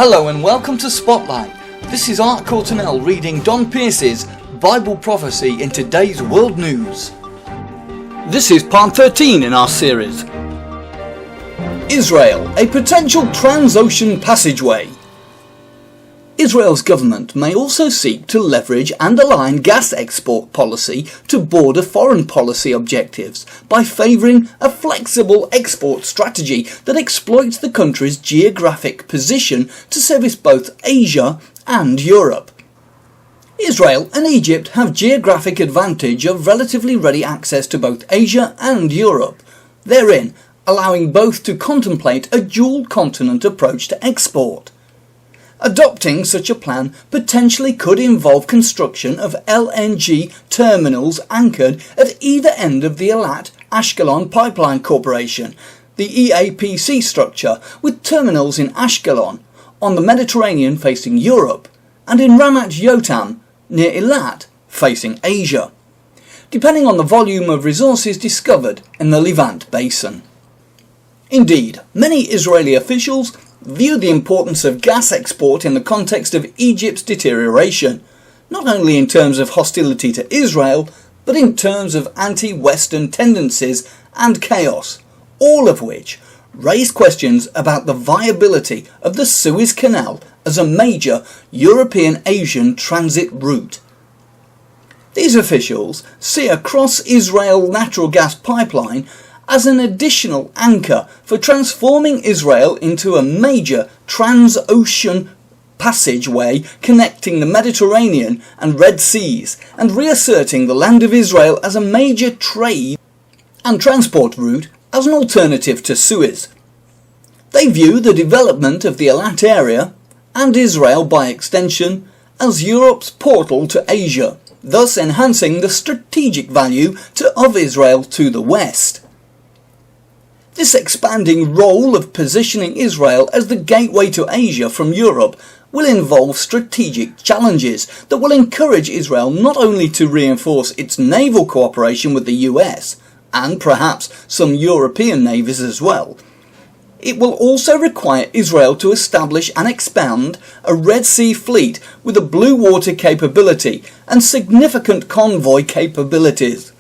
Hello and welcome to Spotlight. This is Art Cortinell reading Don Pierce's Bible Prophecy in today's world news. This is part 13 in our series. Israel, a potential trans-ocean passageway. Israel's government may also seek to leverage and align gas export policy to border foreign policy objectives by favouring a flexible export strategy that exploits the country's geographic position to service both Asia and Europe. Israel and Egypt have geographic advantage of relatively ready access to both Asia and Europe, therein allowing both to contemplate a dual continent approach to export. Adopting such a plan potentially could involve construction of LNG terminals anchored at either end of the Eilat-Ashkelon Pipeline Corporation, the EAPC structure, with terminals in Ashkelon, on the Mediterranean facing Europe, and in Ramat Yotam, near Eilat, facing Asia, depending on the volume of resources discovered in the Levant Basin. Indeed, many Israeli officials view the importance of gas export in the context of Egypt's deterioration, not only in terms of hostility to Israel, but in terms of anti-Western tendencies and chaos, all of which raise questions about the viability of the Suez Canal as a major European-Asian transit route. These officials see a cross-Israel natural gas pipeline as an additional anchor for transforming Israel into a major trans-ocean passageway connecting the Mediterranean and Red Seas, and reasserting the land of Israel as a major trade and transport route as an alternative to Suez. They view the development of the Eilat area, and Israel by extension, as Europe's portal to Asia, thus enhancing the strategic value of Israel to the West. This expanding role of positioning Israel as the gateway to Asia from Europe will involve strategic challenges that will encourage Israel not only to reinforce its naval cooperation with the US, and perhaps some European navies as well. It will also require Israel to establish and expand a Red Sea fleet with a blue water capability and significant convoy capabilities.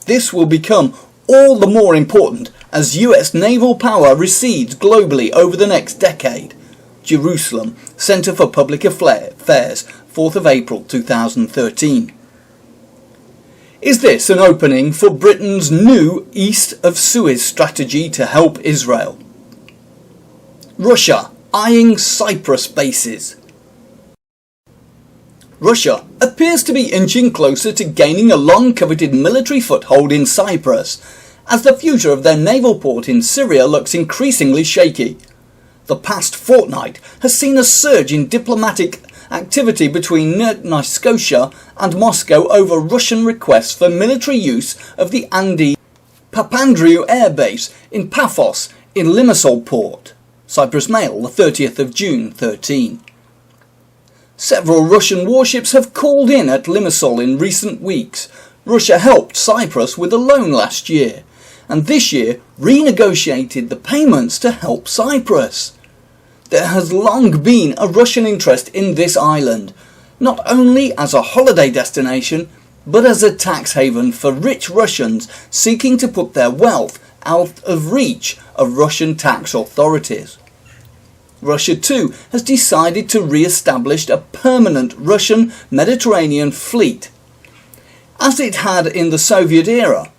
This will become all the more important as US naval power recedes globally over the next decade. Jerusalem, Centre for Public Affairs, 4th of April 2013. Is this an opening for Britain's new East of Suez strategy to help Israel? Russia eyeing Cyprus bases. Russia appears to be inching closer to gaining a long-coveted military foothold in Cyprus, as the future of their naval port in Syria looks increasingly shaky. The past fortnight has seen a surge in diplomatic activity between Nova Scotia and Moscow over Russian requests for military use of the Andy Papandreou Air Base in Paphos in Limassol port. Cyprus Mail, the 30th of June 13. Several Russian warships have called in at Limassol in recent weeks. Russia helped Cyprus with a loan last year, and this year renegotiated the payments to help Cyprus. There has long been a Russian interest in this island, not only as a holiday destination, but as a tax haven for rich Russians seeking to put their wealth out of reach of Russian tax authorities. Russia too has decided to re-establish a permanent Russian Mediterranean fleet, as it had in the Soviet era.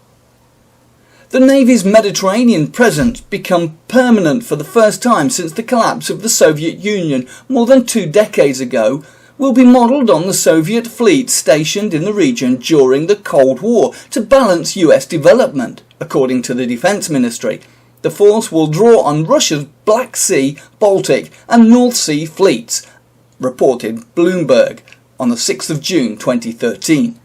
The Navy's Mediterranean presence became permanent for the first time since the collapse of the Soviet Union more than 2 decades ago, will be modelled on the Soviet fleet stationed in the region during the Cold War to balance US development, according to the Defence Ministry. The force will draw on Russia's Black Sea, Baltic and North Sea fleets, reported Bloomberg on the 6th of June 2013.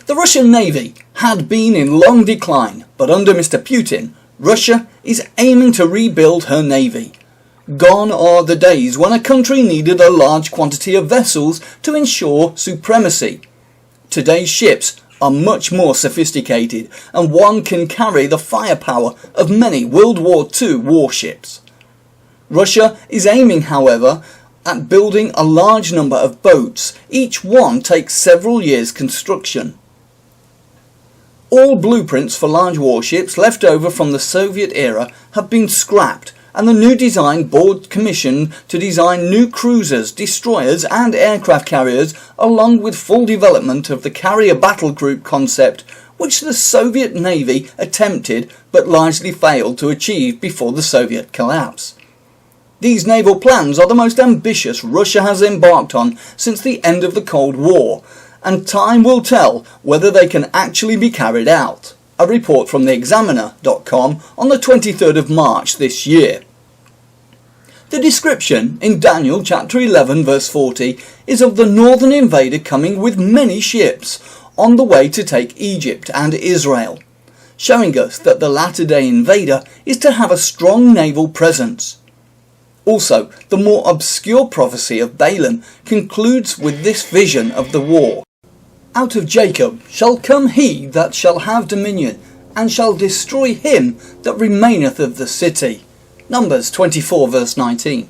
The Russian Navy had been in long decline, but under Mr. Putin, Russia is aiming to rebuild her navy. Gone are the days when a country needed a large quantity of vessels to ensure supremacy. Today's ships are much more sophisticated, and one can carry the firepower of many World War II warships. Russia is aiming, however, at building a large number of boats. Each one takes several years' construction. All blueprints for large warships left over from the Soviet era have been scrapped, and the new design board commissioned to design new cruisers, destroyers and aircraft carriers, along with full development of the carrier battle group concept, which the Soviet Navy attempted but largely failed to achieve before the Soviet collapse. These naval plans are the most ambitious Russia has embarked on since the end of the Cold War, and time will tell whether they can actually be carried out. A report from theexaminer.com on the 23rd of March this year. The description in Daniel chapter 11 verse 40 is of the northern invader coming with many ships on the way to take Egypt and Israel, showing us that the latter-day invader is to have a strong naval presence. Also, the more obscure prophecy of Balaam concludes with this vision of the war. Out of Jacob shall come he that shall have dominion, and shall destroy him that remaineth of the city. Numbers 24 verse 19.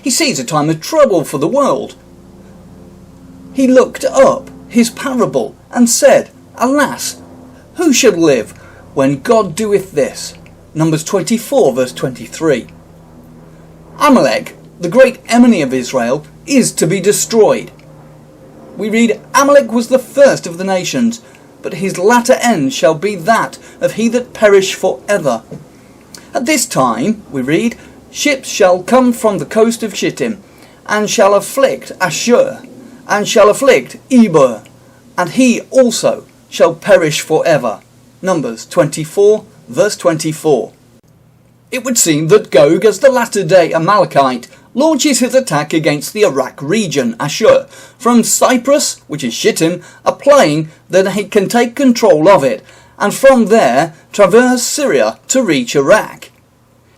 He sees a time of trouble for the world. He looked up his parable, and said, Alas, who shall live when God doeth this? Numbers 24 verse 23. Amalek, the great enemy of Israel, is to be destroyed. We read, Amalek was the first of the nations, but his latter end shall be that of he that perish for ever. At this time, we read, ships shall come from the coast of Shittim, and shall afflict Ashur, and shall afflict Eber, and he also shall perish for ever. Numbers 24 verse 24. It would seem that Gog, as the latter-day Amalekite, launches his attack against the Iraq region, Ashur, from Cyprus, which is Shittim, applying that he can take control of it, and from there traverse Syria to reach Iraq.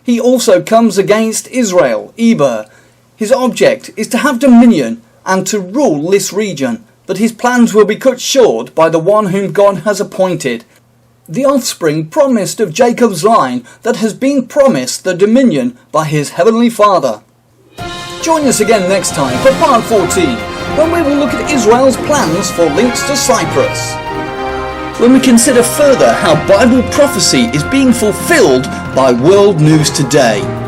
He also comes against Israel, Eber. His object is to have dominion and to rule this region, but his plans will be cut short by the one whom God has appointed, the offspring promised of Jacob's line that has been promised the dominion by his heavenly Father. Join us again next time for part 14, when we will look at Israel's plans for links to Cyprus. When we consider further how Bible prophecy is being fulfilled by world news today.